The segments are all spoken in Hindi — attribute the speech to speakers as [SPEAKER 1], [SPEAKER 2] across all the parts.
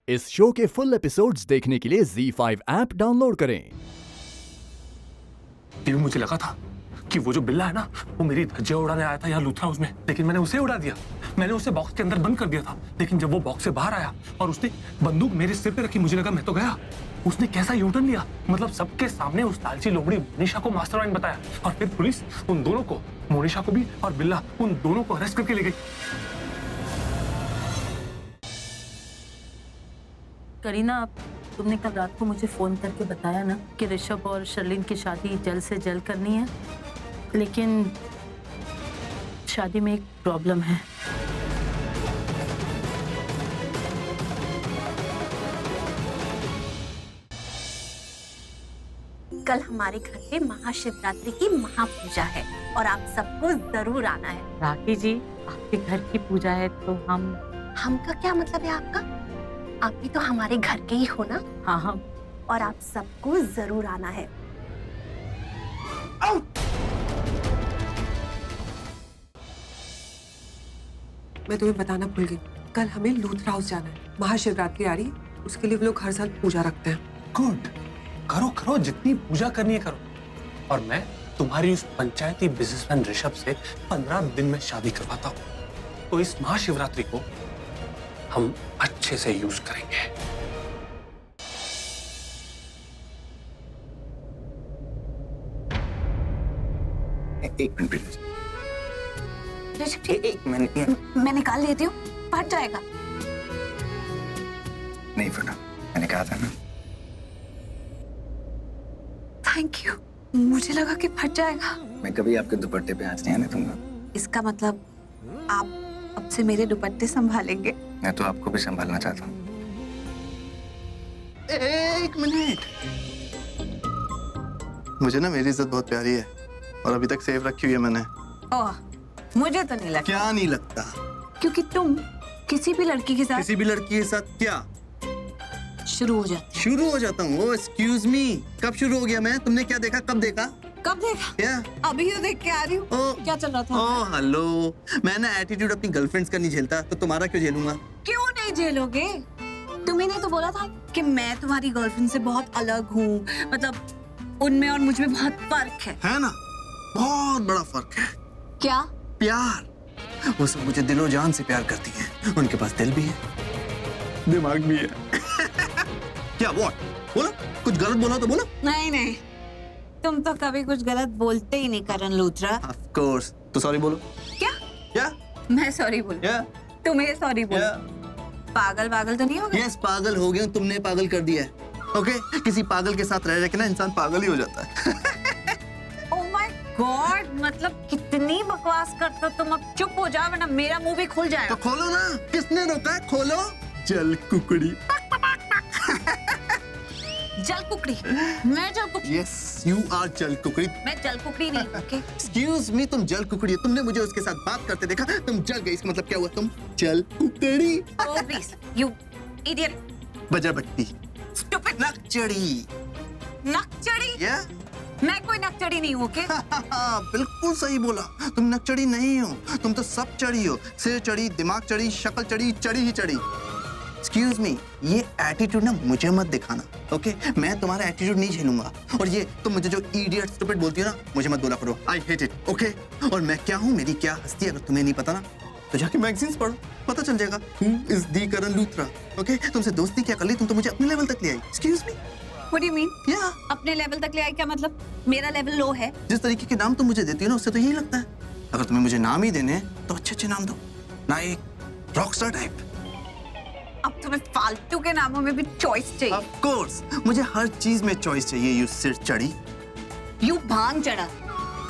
[SPEAKER 1] इस शो के फुल एपिसोड्स देखने के लिए ZEE5 ऐप डाउनलोड करें।
[SPEAKER 2] ये भी मुझे लगा था कि वो जो बिल्ला है ना, वो मेरी धज्जियां उड़ाने आया था यहाँ लूथरा हाउस में, लेकिन मैंने उसे उड़ा दिया। मैंने उसे बॉक्स के अंदर बंद कर दिया था, लेकिन जब वो बॉक्स से बाहर आया और उसने बंदूक मेरे सिर पे रखी, मुझे लगा मैं तो गया। उसने कैसा यूटर्न लिया, मतलब सबके सामने उस लालची लोमड़ी मोनिशा को मास्टरमाइंड बताया, और फिर पुलिस उन दोनों को, मोनिशा को भी और बिल्ला, उन दोनों को अरेस्ट करके ले गई।
[SPEAKER 3] करीना, तुमने कल रात को मुझे फोन करके बताया ना कि ऋषभ और शर्लिन की शादी जल्द से जल्द करनी है, लेकिन शादी में एक प्रॉब्लम है।
[SPEAKER 4] कल हमारे घर पे महाशिवरात्रि की महापूजा है और आप सबको जरूर आना है।
[SPEAKER 3] राखी जी, आपके घर की पूजा है तो
[SPEAKER 4] हमका क्या मतलब है आपका? आप भी तो हमारे घर के ही हो ना।
[SPEAKER 3] हाँ,
[SPEAKER 4] और आप सबको जरूर आना है।
[SPEAKER 5] मैं तुम्हें बताना भूल गई, कल हमें लूथरा हाउस जाना है। महाशिवरात्रि आ रही है, उसके लिए वो लोग हर साल पूजा रखते हैं।
[SPEAKER 2] गुड, करो करो, जितनी पूजा करनी है करो। और मैं तुम्हारी उस पंचायती बिजनेसमैन ऋषभ से 15 दिन में शादी करवाता हूँ, तो इस महाशिवरात्रि को हम अच्छे से यूज करेंगे।
[SPEAKER 6] एक मिनट प्लीज। एक मिनट,
[SPEAKER 4] मैं निकाल लेती हूँ, फट जाएगा।
[SPEAKER 6] नहीं फटा, मैंने कहा था ना।
[SPEAKER 4] थैंक यू, मुझे लगा कि फट जाएगा।
[SPEAKER 6] मैं कभी आपके दुपट्टे पे हाथ नहीं आने दूंगा।
[SPEAKER 4] इसका मतलब आप अब से मेरे दुपट्टे संभालेंगे?
[SPEAKER 6] मैं तो आपको भी संभालना चाहता हूँ। एक मिनट, मुझे ना मेरी इज्जत बहुत प्यारी है और अभी तक सेव रखी हुई है मैंने।
[SPEAKER 4] ओह, मुझे तो नहीं लगता।
[SPEAKER 6] क्या नहीं लगता?
[SPEAKER 4] क्योंकि तुम किसी भी लड़की के साथ
[SPEAKER 6] के साथ क्या
[SPEAKER 4] शुरू हो जाते।
[SPEAKER 6] शुरू हो जाता हूँ? एक्सक्यूज मी, कब शुरू हो गया मैं? तुमने क्या देखा? कब देखा?
[SPEAKER 4] कब देखा?
[SPEAKER 6] क्या?
[SPEAKER 4] अभी तो देख के आ रही हूँ। क्या चल रहा था?
[SPEAKER 6] ओह हेलो, मैं ना एटीट्यूड अपनी गर्लफ्रेंड्स का नहीं झेलता, तो तुम्हारा क्यों झेलूंगा?
[SPEAKER 4] क्यों नहीं झेलोगे? तुमने तो बोला था कि मैं तुम्हारी गर्लफ्रेंड से बहुत अलग हूँ, मतलब उनमें और मुझ में बहुत फर्क
[SPEAKER 6] है ना? बहुत बड़ा फर्क है।
[SPEAKER 4] क्या?
[SPEAKER 6] प्यार। वो सब मुझे दिलो जान से प्यार करती हैं। उनके पास दिल भी है, दिमाग भी है। क्या वो? बोलो, कुछ गलत बोला तो बोलो।
[SPEAKER 4] नहीं, तुम तो कभी कुछ गलत बोलते ही नहीं करण लूथरा।
[SPEAKER 6] ऑफ कोर्स, तो सॉरी बोलो। क्या?
[SPEAKER 4] मैं सॉरी बोल? तुम्हें सॉरी बोल? पागल तो नहीं हो गए?
[SPEAKER 6] यस, पागल हो गए, तुमने पागल कर दिया है। ओके, किसी पागल के साथ रह के ना इंसान पागल ही हो जाता है।
[SPEAKER 4] ओह माय गॉड, मतलब कितनी बकवास करते हो तुम। अब चुप हो जाओ वरना मेरा मुंह भी खुल जाएगा।
[SPEAKER 6] तो खोलो ना, किसने रोका है? खोलो। जल कुकड़ी।
[SPEAKER 4] जल कुकड़ी? मैं जल कुकड़ी?
[SPEAKER 6] यस, यू आर जल कुकड़ी।
[SPEAKER 4] मैं जल कुकड़ी नहीं हूँ। ओके,
[SPEAKER 6] एक्सक्यूज मी, तुम जल कुकड़ी हो। तुमने मुझे उसके साथ बात करते देखा, तुम जल गई। इसका मतलब क्या हुआ? तुम जल कुकड़ी।
[SPEAKER 4] Oh please, you idiot.
[SPEAKER 6] बजरबट्टी।
[SPEAKER 4] स्टूपिड।
[SPEAKER 6] नकचड़ी।
[SPEAKER 4] नकचड़ी?
[SPEAKER 6] या?
[SPEAKER 4] मैं कोई नकचड़ी नहीं हूँ। ओके,
[SPEAKER 6] बिल्कुल सही बोला, तुम नकचड़ी नहीं हो, तुम तो सब चढ़ी हो। सिर चढ़ी, दिमाग चढ़ी, शक्ल चढ़ी, चढ़ी ही चढ़ी। एक्सक्यूज मी, ये एटीट्यूड ना मुझे मत दिखाना, ओके? मैं तुम्हारा एटीट्यूड नहीं झेलूंगा। और ये तुम मुझे जो इडियट स्टूपिड बोलती हो ना, मुझे मत बोला करो। I hate it, okay? और मैं क्या हूँ, मेरी क्या हस्ती, अगर तुम्हें नहीं पता ना, तो जाके मैगजीन्स पढ़ो, पता चल जाएगा। Who is the Karan Luthra, okay? तुमसे दोस्ती क्या कर ली, तुम तो मुझे अपने लेवल तक ले आई। Excuse me.
[SPEAKER 4] What do you mean?
[SPEAKER 6] Yeah,
[SPEAKER 4] अपने लेवल तक ले आई? क्या मतलब मेरा लेवल लो है?
[SPEAKER 6] जिस तरीके के नाम तुम मुझे देती हो ना, उससे तो यही लगता है। अगर तुम्हें मुझे नाम ही देने हैं, तो अच्छे नाम दो ना, एक रॉकस्टार टाइप।
[SPEAKER 4] अब तुम्हें फालतू के नामों में भी चॉइस चाहिए?
[SPEAKER 6] Of course, मुझे हर चीज में चॉइस चाहिए। यू सिर चढ़ी।
[SPEAKER 4] यू भांग चढ़ा?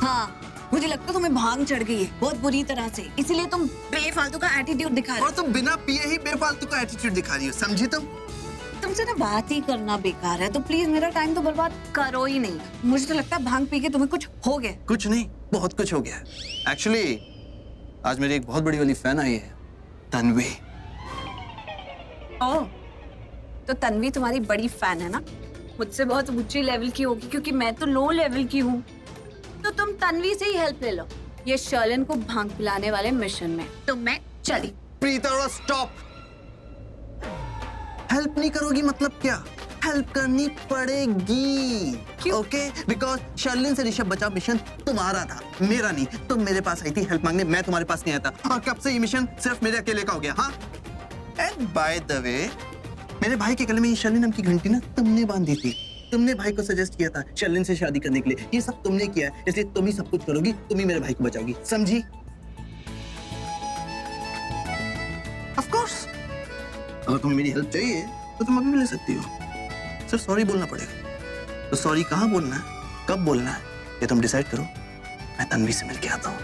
[SPEAKER 4] हाँ, मुझे लगता है तुम्हें भांग चढ़ गई है बहुत बुरी तरह से, इसलिए तुम बेफालतू का एटीट्यूड दिखा रहे हो।
[SPEAKER 6] और तुम बिना पिए ही बेफालतू का एटीट्यूड दिखा रही हो, समझी तुम?
[SPEAKER 4] तुमसे ना बात ही करना बेकार है, तो प्लीज मेरा टाइम तो बर्बाद करो ही नहीं। मुझे तो लगता है भांग पी के तुम्हें कुछ हो गया।
[SPEAKER 6] कुछ नहीं, बहुत कुछ हो गया। एक्चुअली आज मेरी एक बहुत बड़ी वाली फैन आई है, तन्वी।
[SPEAKER 4] ओह, तो तन्वी तुम्हारी बड़ी फैन है ना? मुझसे बहुत ऊंची लेवल की होगी, क्योंकि मैं तो लो लेवल की हूँ। तो तुम तन्वी से ही हेल्प ले लो ये शर्लिन को भांग पिलाने वाले मिशन में। तो मैं चली।
[SPEAKER 6] प्रीता, स्टॉप। हेल्प नहीं करोगी मतलब क्या? हेल्प करनी पड़ेगी, ओके? बिकॉज शर्लिन से ऋषभ बचाव मिशन तुम्हारा था, मेरा नहीं। तुम मेरे पास आई थी हेल्प मांगने, मैं तुम्हारे पास नहीं आया था। और कब से ये मिशन सिर्फ मेरे अकेले का हो गया? हाँ, एंड बाय द वे, मेरे भाई के गले में ये शर्लिन नाम की घंटी ना तुमने बांधी थी। तुमने भाई को सजेस्ट किया था शर्लिन से शादी करने के लिए। ये सब तुमने किया है, इसलिए तुम ही सब कुछ करोगी, तुम ही मेरे भाई को बचाओगी, समझी? ऑफ कोर्स, अगर तुम्हें मेरी हेल्प चाहिए तो तुम अभी भी ले सकती हो। सिर्फ सॉरी बोलना पड़ेगा। तो सॉरी कहाँ बोलना है, कब बोलना है, ये तुम डिसाइड करो। मैं तन्वी से मिलके आता हूँ।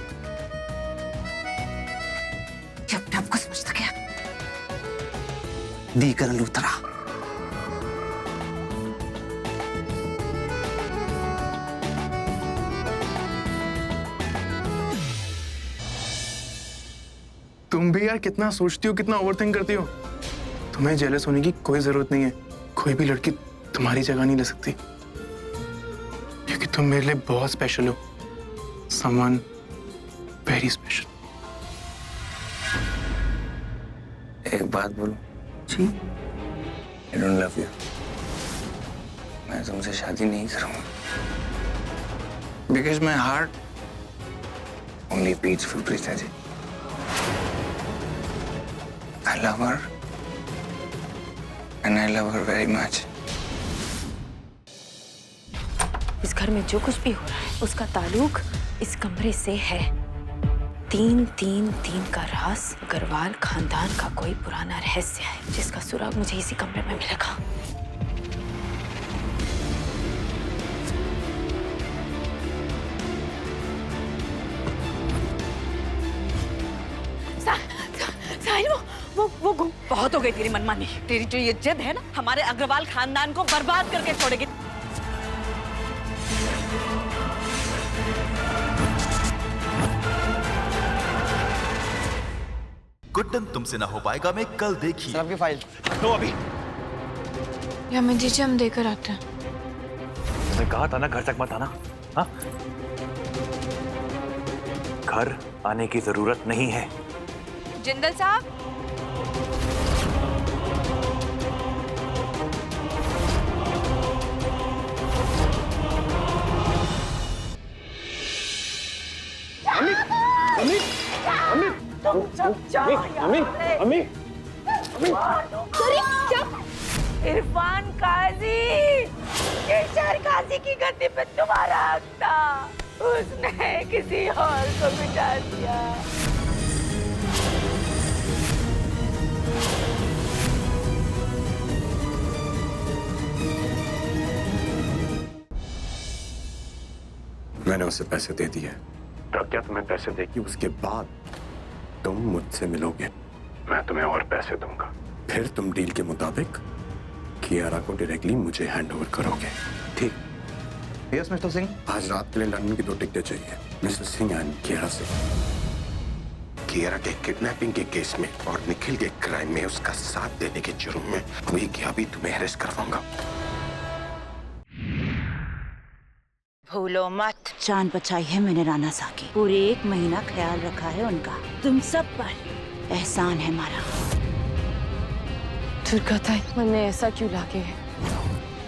[SPEAKER 4] अपने आप को समझता क्या?
[SPEAKER 6] दीकर लूथरा।
[SPEAKER 7] तुम भी यार कितना सोचती हो, कितना ओवरथिंक करती हो। तुम्हें जेलस होने की कोई जरूरत नहीं है। कोई भी लड़की तुम्हारी जगह नहीं ले सकती, क्योंकि तुम मेरे लिए बहुत स्पेशल हो। Someone very special.
[SPEAKER 8] एक बात बोलूं?
[SPEAKER 6] जी?
[SPEAKER 8] I don't love you. मैं तुमसे शादी नहीं करूंगा, because my heart only beats for Preeta ji. I love her, and I love her very much.
[SPEAKER 9] इस घर में जो कुछ भी हो रहा है उसका ताल्लुक इस कमरे से है। 333 का राज अग्रवाल खानदान का कोई पुराना रहस्य है, जिसका सुराग मुझे इसी कमरे में मिलेगा। वो बहुत हो गई तेरी मनमानी। तेरी जो ये जिद है ना, हमारे अग्रवाल खानदान को बर्बाद करके छोड़ेगी।
[SPEAKER 10] गुड्डन तुमसे ना हो पाएगा मैं कल देखी।
[SPEAKER 8] आपकी फाइल
[SPEAKER 7] तो अभी
[SPEAKER 9] या मैं दीजिए, हम देकर आते हैं।
[SPEAKER 11] मैं कहा था ना घर तक मत आना। हाँ, घर आने की जरूरत नहीं है।
[SPEAKER 9] जिंदल साहब, इरफान काजी, केशर काजी की गद्दी पे तुम्हारा हक था, उसने किसी और को बिठा दिया।
[SPEAKER 7] मैंने उसे पैसे दे दिए। प्रज्ञा तुम्हें पैसे देगी, उसके बाद तुम मुझसे मिलोगे, मैं तुम्हें और पैसे दूंगा। फिर तुम डील के मुताबिक कियारा को डायरेक्टली मुझे हैंड ओवर करोगे, ठीक?
[SPEAKER 6] Yes mister Singh.
[SPEAKER 7] आज रात के लिए लंदन की 2 टिकटें चाहिए, मिस्टर सिंह एंड कियारा सिंह। कियारा के किडनैपिंग के केस में और निखिल के क्राइम में उसका साथ देने के जुर्म में वही क्या भी तुम्हें अरेस्ट करवाऊंगा।
[SPEAKER 12] भूलो मत, जान बचाई है मैंने राणा सा की। पूरे 1 महीना ख्याल रखा है उनका। तुम सब पर एहसान है हमारा।
[SPEAKER 9] दुर्गा ताई, मन में ऐसा क्यों लागे है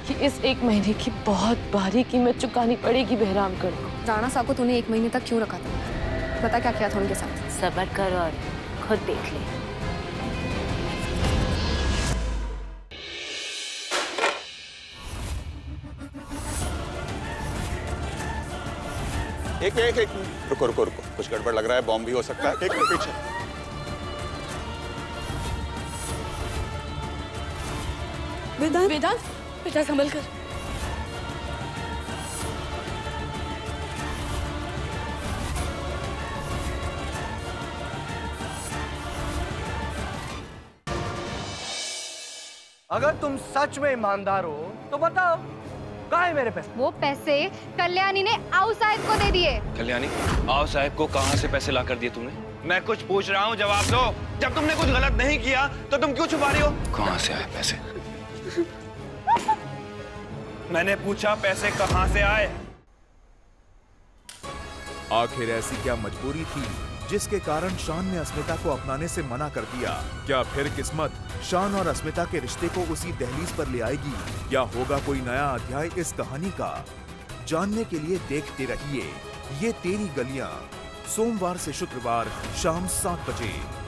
[SPEAKER 9] कि इस 1 महीने की बहुत भारी कीमत चुकानी पड़ेगी बहराम कर को।
[SPEAKER 13] राणा साहब को तूने 1 महीने तक क्यों रखा था? पता क्या किया था उनके साथ?
[SPEAKER 3] सब्र कर और खुद देख ले।
[SPEAKER 10] एक रुको रुको रुको, कुछ गड़बड़ लग रहा है, बॉम्ब भी हो सकता है। एक मिनट पीछे।
[SPEAKER 9] वेदांत, बेटा संभल कर।
[SPEAKER 8] अगर तुम सच में ईमानदार हो तो बताओ, कहाँ है मेरे पैसे?
[SPEAKER 13] वो पैसे कल्याणी ने आओ साहब को दे दिए।
[SPEAKER 8] कल्याणी, आओ साहब को कहाँ से पैसे ला कर दिए तुमने? मैं कुछ पूछ रहा हूँ, जवाब दो। जब तुमने कुछ गलत नहीं किया तो तुम क्यों छुपा रही हो? कहाँ से आए पैसे? मैंने पूछा पैसे कहाँ से आए?
[SPEAKER 10] आखिर ऐसी क्या मजबूरी थी
[SPEAKER 14] जिसके कारण शान ने अस्मिता को अपनाने से मना कर दिया। क्या फिर किस्मत शान और अस्मिता के रिश्ते को उसी दहलीज पर ले आएगी? क्या होगा कोई नया अध्याय इस कहानी का? जानने के लिए देखते रहिए ये तेरी गलियां, सोमवार से शुक्रवार शाम 7 बजे।